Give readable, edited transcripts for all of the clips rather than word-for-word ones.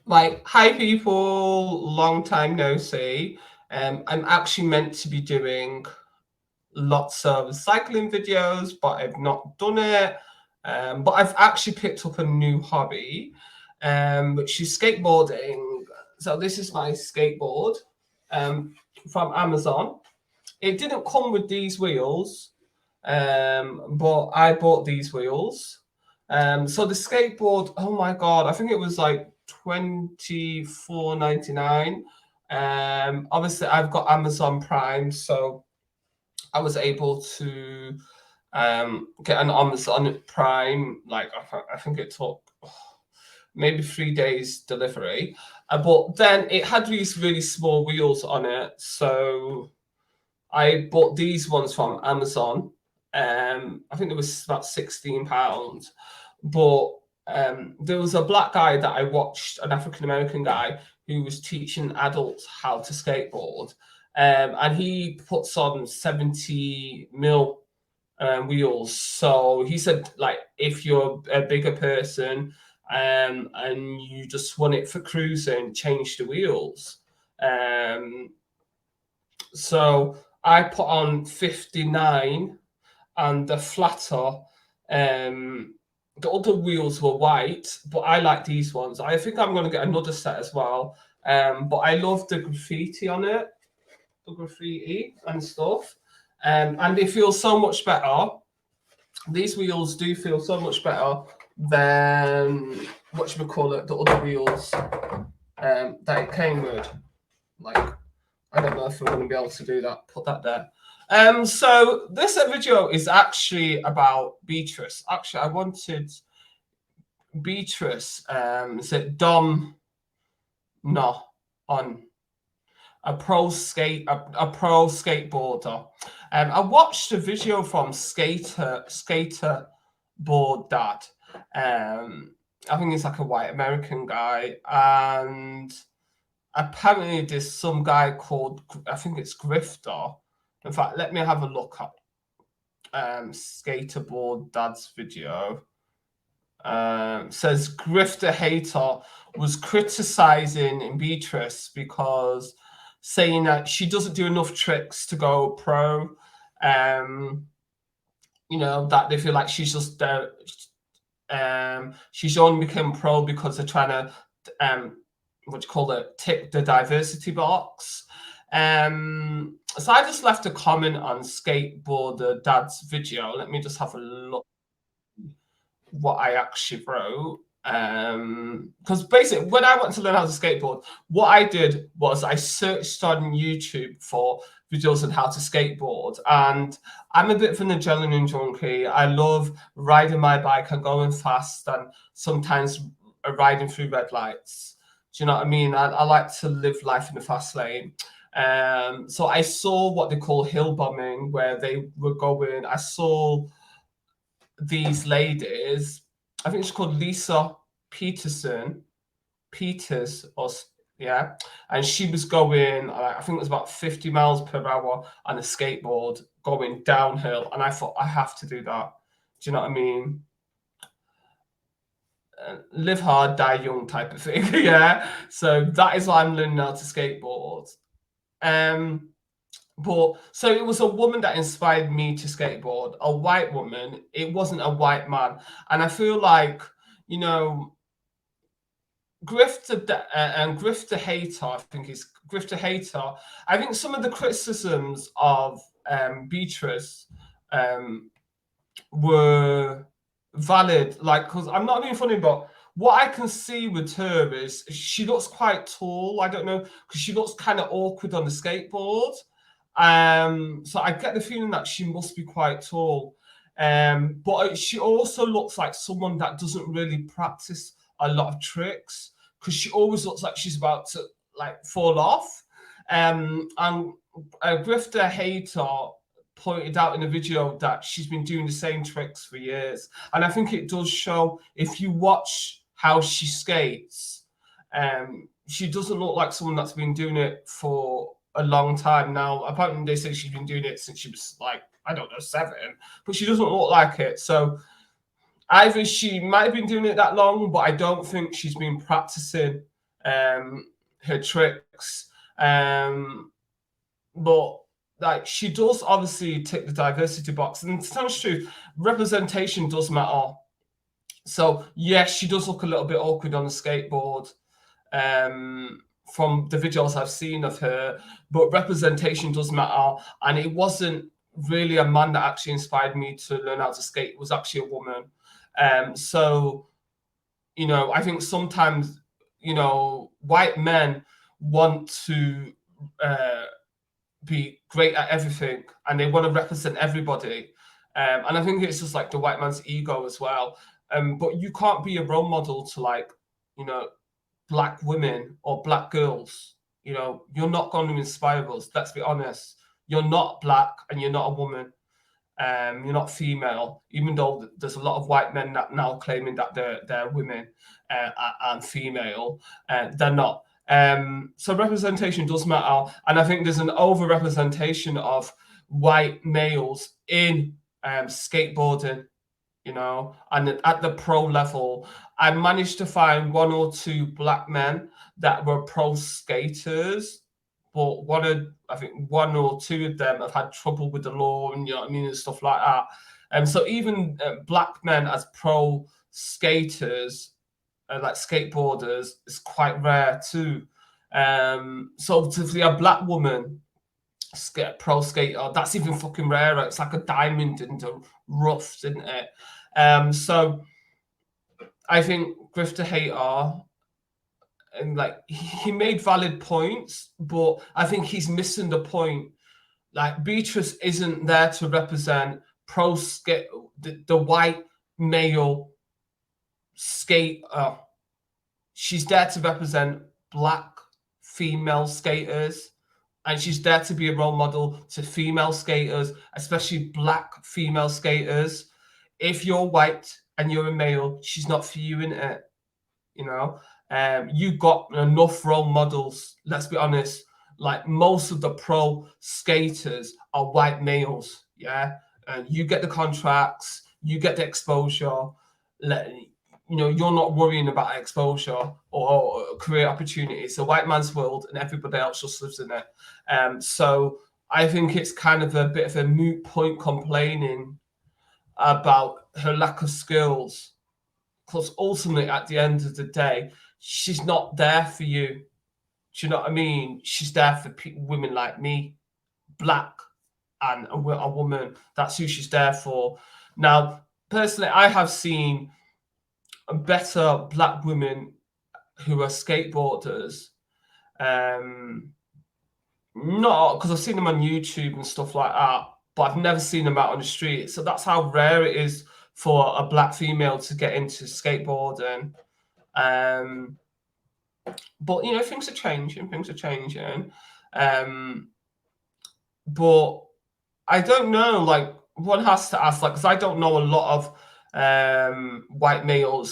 Like, hi people, long time no see. I'm actually meant to be doing lots of cycling videos, but I've not done it. But I've actually picked up a new hobby, which is skateboarding. So this is my skateboard from Amazon. It didn't come with these wheels, but I bought these wheels. So the skateboard, oh my god, I think it was like 24.99. Obviously I've got Amazon Prime, so I was able to get an Amazon Prime. Like I think it took maybe 3 days delivery, but then it had these really small wheels on it, so I bought these ones from Amazon. I think it was about £16, but there was a black guy that I watched, an African American guy who was teaching adults how to skateboard, and he puts on 70 mil wheels. So he said, like, if you're a bigger person and you just want it for cruising, change the wheels. Um, so I put on 59, and the flatter, the other wheels were white, but I like these ones. I think I'm going to get another set as well. But I love the graffiti on it, the graffiti and stuff. And they feel so much better. These wheels do feel so much better than whatchamacallit, the other wheels that it came with. Like, I don't know if we're going to be able to do that. Put that there. So this video is actually about Beatrice. Actually, I wanted Beatrice, is it Dom? No, on a pro skateboarder. I watched a video from Skater Board Dad. I think he's like a white American guy, and apparently there's some guy called, I think it's Grifter. In fact, let me have a look at Skaterboard Dad's video. Says Grifter Hater was criticizing Beatrice because saying that she doesn't do enough tricks to go pro. That they feel like she's just she's only become pro because they're trying to what do you call it, tick the diversity box. So I just left a comment on Skateboarder Dad's video. Let me just have a look what I actually wrote. Because basically, when I went to learn how to skateboard, what I did was I searched on YouTube for videos on how to skateboard, and I'm a bit of an adrenaline junkie. I love riding my bike and going fast, and sometimes riding through red lights. Do you know what I mean? I like to live life in the fast lane. So I saw what they call hill bombing, where they were going. I saw these ladies, I think she's called Lisa Peters, or yeah, and she was going, I think it was about 50 miles per hour on a skateboard going downhill, and I thought, I have to do that. Do you know what I mean? Live hard, die young type of thing. Yeah, so that is why I'm learning how to skateboard. But so it was a woman that inspired me to skateboard, a white woman. It wasn't a white man. And I feel like, Grifter Hater, I think it's Grifter Hater. I think some of the criticisms of Beatrice were valid. Like, because I'm not being funny, but what I can see with her is she looks quite tall. I don't know, because she looks kind of awkward on the skateboard. So I get the feeling that she must be quite tall. But she also looks like someone that doesn't really practice a lot of tricks, because she always looks like she's about to like fall off. And Grifter Hater pointed out in the video that she's been doing the same tricks for years. And I think it does show, if you watch how she skates, she doesn't look like someone that's been doing it for a long time now. Apparently they say she's been doing it since she was like, I don't know, 7, but she doesn't look like it. So either she might have been doing it that long, but I don't think she's been practicing her tricks. But like she does obviously tick the diversity box, and to tell the truth, representation does matter. So yes, she does look a little bit awkward on the skateboard from the videos I've seen of her, but representation does matter. And it wasn't really a man that actually inspired me to learn how to skate. It was actually a woman. So, you know, I think sometimes, you know, white men want to be great at everything and they want to represent everybody. And I think it's just like the white man's ego as well. But you can't be a role model to, like, you know, black women or black girls. You know, you're not going to inspire us. Let's be honest. You're not black and you're not a woman. You're not female, even though there's a lot of white men that now claiming that they're women and female. They're not. So representation does matter, and I think there's an overrepresentation of white males in skateboarding. You know, and at the pro level, I managed to find one or two black men that were pro skaters, but I think one or two of them have had trouble with the law, and you know what I mean, and stuff like that. And so even black men as pro skaters, like skateboarders, is quite rare too. So to see a black woman pro skater, that's even fucking rarer. It's like a diamond in the rough, isn't it? So I think Grifter Hater, and like he made valid points, but I think he's missing the point. Like Beatrice isn't there to represent pro skate, the white male skater. She's there to represent black female skaters, and she's there to be a role model to female skaters, especially black female skaters. If you're white and you're a male, she's not for you, in it. You know, you got enough role models. Let's be honest. Like most of the pro skaters are white males. Yeah, and you get the contracts, you get the exposure. You know, you're not worrying about exposure or career opportunities. It's a white man's world, and everybody else just lives in it. So I think it's kind of a bit of a moot point complaining about her lack of skills, because ultimately at the end of the day, she's not there for you. Do you know what I mean? She's there for women like me, black and a woman. That's who she's there for. Now, personally, I have seen better black women who are skateboarders. Not because I've seen them on YouTube and stuff like that, but I've never seen them out on the street. So that's how rare it is for a black female to get into skateboarding. But you know, things are changing. But I don't know. Like, one has to ask, like, because I don't know a lot of white male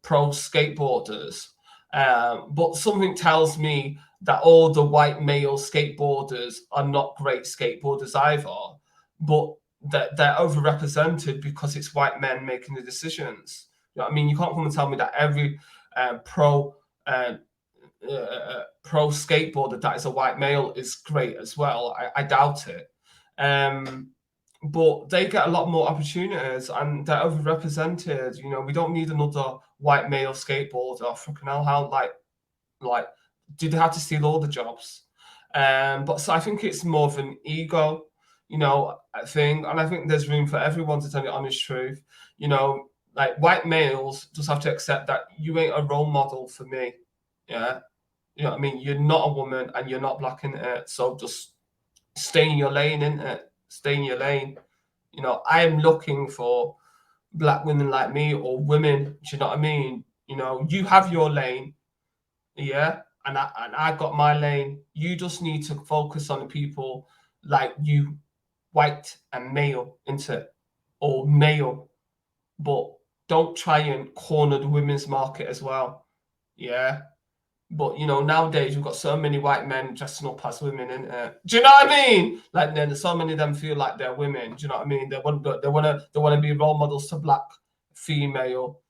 pro skateboarders. But something tells me that all the white male skateboarders are not great skateboarders either. But that they're overrepresented because it's white men making the decisions. You know what I mean? You can't come and tell me that every pro skateboarder that is a white male is great as well. I doubt it. But they get a lot more opportunities and they're overrepresented. You know, we don't need another white male skateboarder. Fucking hell, how like do they have to steal all the jobs? But so I think it's more of an ego, you know, thing, and I think there's room for everyone to tell the honest truth. You know, like white males just have to accept that you ain't a role model for me. Yeah, you know what I mean? You're not a woman and you're not black in it, so just stay in your lane, in it. Stay in your lane. You know, I am looking for black women like me or women. Do you know what I mean? You know, you have your lane, yeah, and I got my lane. You just need to focus on the people like you, white and male, into it, or male, but don't try and corner the women's market as well. Yeah. But you know, nowadays we've got so many white men dressing up as women, do you know what I mean? Like, then so many of them feel like they're women. Do you know what I mean? They want to be role models to black female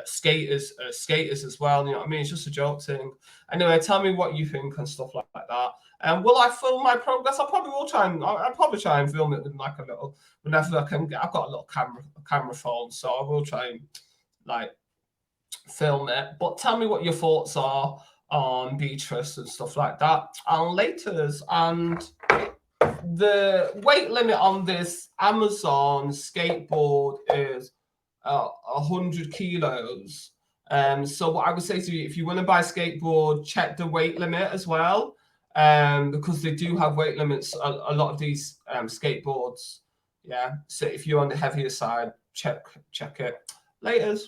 skaters as well. You know what I mean? It's just a joke thing. Anyway, tell me what you think and stuff like that. And will I film my progress? I probably will try and I'll probably try and film it with like a little whenever I can get. I've got a little camera phone, so I will try and like film it. But tell me what your thoughts are on Beatrice and stuff like that. And laters and the weight limit on this Amazon skateboard is 100 kilos. So what I would say to you, if you want to buy a skateboard, check the weight limit as well, because they do have weight limits. A lot of these skateboards, yeah. So if you're on the heavier side, check it. Laters.